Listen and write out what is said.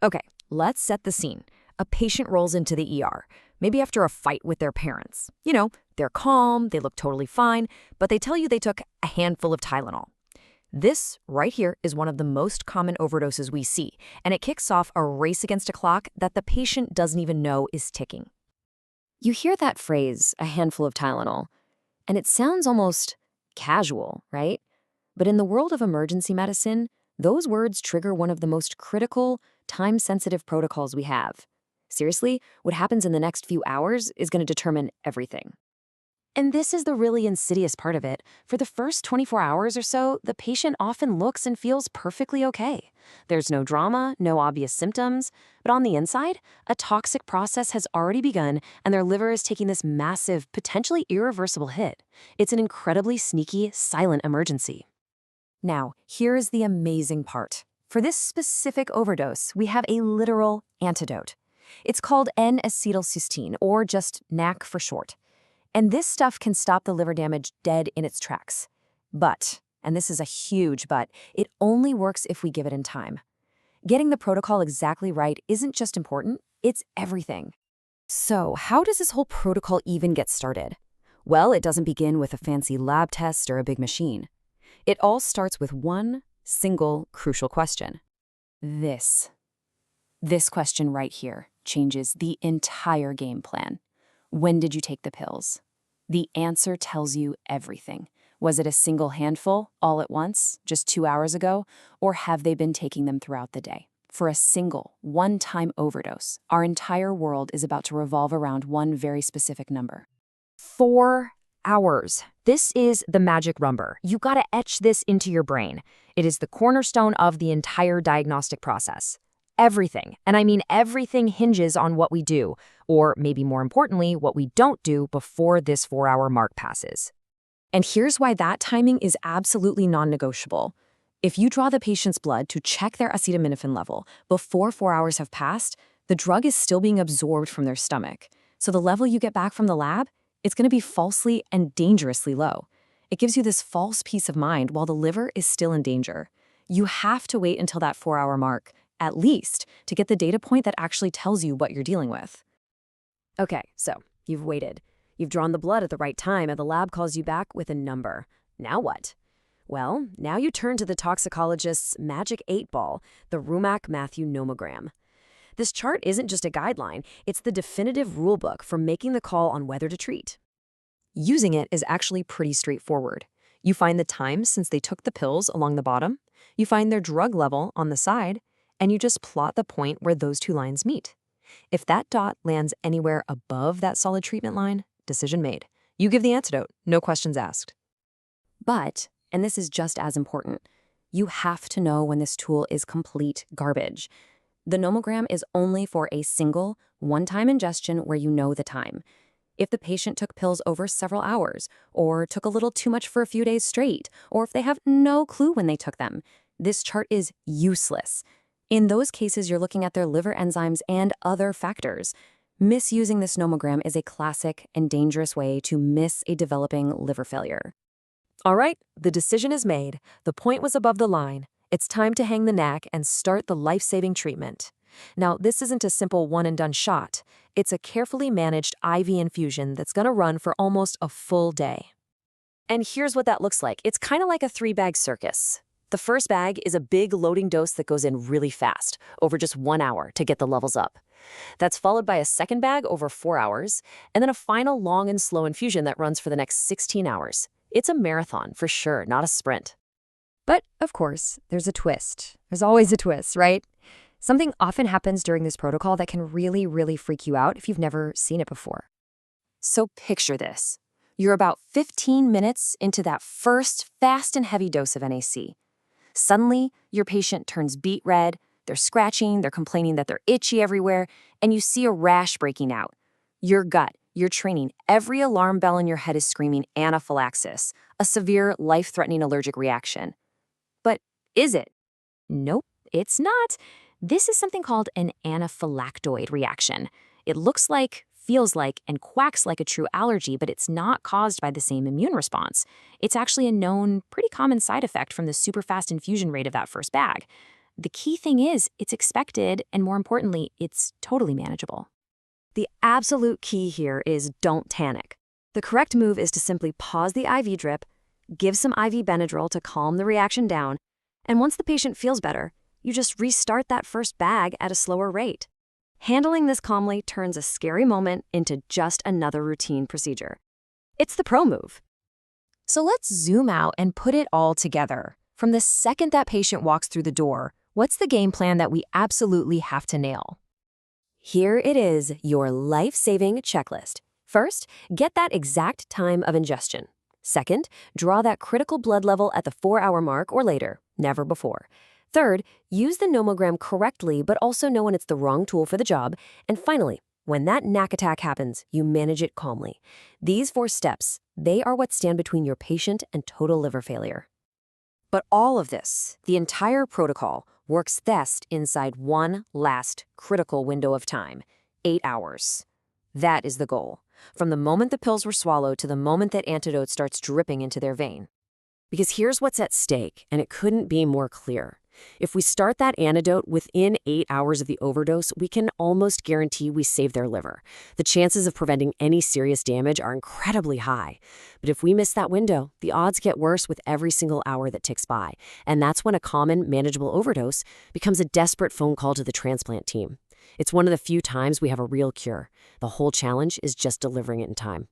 Okay, let's set the scene. A patient rolls into the ER, maybe after a fight with their parents. They're calm, they look totally fine, but they tell you they took a handful of Tylenol. This right here is one of the most common overdoses we see, and it kicks off a race against a clock that the patient doesn't even know is ticking. You hear that phrase, a handful of Tylenol, and it sounds almost casual, right? But in the world of emergency medicine, those words trigger one of the most critical, time-sensitive protocols we have. Seriously, what happens in the next few hours is going to determine everything. And this is the really insidious part of it. For the first 24 hours or so, the patient often looks and feels perfectly okay. There's no drama, no obvious symptoms, but on the inside, a toxic process has already begun and their liver is taking this massive, potentially irreversible hit. It's an incredibly sneaky, silent emergency. Now, here's the amazing part. For this specific overdose, we have a literal antidote. It's called N-acetylcysteine, or just NAC for short. And this stuff can stop the liver damage dead in its tracks. But, and this is a huge but, it only works if we give it in time. Getting the protocol exactly right isn't just important, it's everything. So, how does this whole protocol even get started? Well, it doesn't begin with a fancy lab test or a big machine. It all starts with one single crucial question. This question right here changes the entire game plan. When did you take the pills? The answer tells you everything. Was it a single handful, all at once, just 2 hours ago, or have they been taking them throughout the day? For a single, one-time overdose, our entire world is about to revolve around one very specific number. 4 hours. This is the magic number. You gotta etch this into your brain. It is the cornerstone of the entire diagnostic process. Everything, and I mean everything, hinges on what we do, or maybe more importantly, what we don't do before this 4-hour mark passes. And here's why that timing is absolutely non-negotiable. If you draw the patient's blood to check their acetaminophen level before 4 hours have passed, the drug is still being absorbed from their stomach. So the level you get back from the lab, it's going to be falsely and dangerously low. It gives you this false peace of mind while the liver is still in danger. You have to wait until that 4-hour mark, at least, to get the data point that actually tells you what you're dealing with. Okay, so you've waited. You've drawn the blood at the right time and the lab calls you back with a number. Now what? Well, now you turn to the toxicologist's magic 8-ball, the Rumack-Matthew nomogram. This chart isn't just a guideline, it's the definitive rulebook for making the call on whether to treat. Using it is actually pretty straightforward. You find the time since they took the pills along the bottom, you find their drug level on the side, and you just plot the point where those two lines meet. If that dot lands anywhere above that solid treatment line, decision made. You give the antidote, no questions asked. But, and this is just as important, you have to know when this tool is complete garbage. The nomogram is only for a single, one-time ingestion where you know the time. If the patient took pills over several hours, or took a little too much for a few days straight, or if they have no clue when they took them, this chart is useless. In those cases, you're looking at their liver enzymes and other factors. Misusing this nomogram is a classic and dangerous way to miss a developing liver failure. All right, the decision is made. The point was above the line. It's time to hang the knack and start the life-saving treatment. Now, this isn't a simple one-and-done shot. It's a carefully managed IV infusion that's going to run for almost a full day. And here's what that looks like. It's kind of like a 3-bag circus. The first bag is a big loading dose that goes in really fast, over just 1 hour to get the levels up. That's followed by a second bag over 4 hours, and then a final long and slow infusion that runs for the next 16 hours. It's a marathon for sure, not a sprint. But, of course, there's a twist. There's always a twist, right? Something often happens during this protocol that can really freak you out if you've never seen it before. So picture this. You're about 15 minutes into that first fast and heavy dose of NAC. Suddenly, your patient turns beet red, they're scratching, they're complaining that they're itchy everywhere, and you see a rash breaking out. Your gut, your training, every alarm bell in your head is screaming anaphylaxis, a severe, life-threatening allergic reaction. But is it? Nope, it's not. This is something called an anaphylactoid reaction. It looks like, feels like, and quacks like a true allergy, but it's not caused by the same immune response. It's actually a known, pretty common side effect from the super fast infusion rate of that first bag. The key thing is, it's expected, and more importantly, it's totally manageable. The absolute key here is don't panic. The correct move is to simply pause the IV drip, give some IV Benadryl to calm the reaction down, and once the patient feels better, you just restart that first bag at a slower rate. Handling this calmly turns a scary moment into just another routine procedure. It's the pro move. So let's zoom out and put it all together. From the second that patient walks through the door, what's the game plan that we absolutely have to nail? Here it is, your life-saving checklist. First, get that exact time of ingestion. Second, draw that critical blood level at the 4-hour mark or later, never before. Third, use the nomogram correctly but also know when it's the wrong tool for the job. And finally, when that NAC attack happens, you manage it calmly. These 4 steps, they are what stand between your patient and total liver failure. But all of this, the entire protocol, works best inside one last critical window of time, 8 hours. That is the goal, from the moment the pills were swallowed to the moment that antidote starts dripping into their vein. Because here's what's at stake, and it couldn't be more clear. If we start that antidote within 8 hours of the overdose, we can almost guarantee we save their liver. The chances of preventing any serious damage are incredibly high. But if we miss that window, the odds get worse with every single hour that ticks by. And that's when a common, manageable overdose becomes a desperate phone call to the transplant team. It's one of the few times we have a real cure. The whole challenge is just delivering it in time.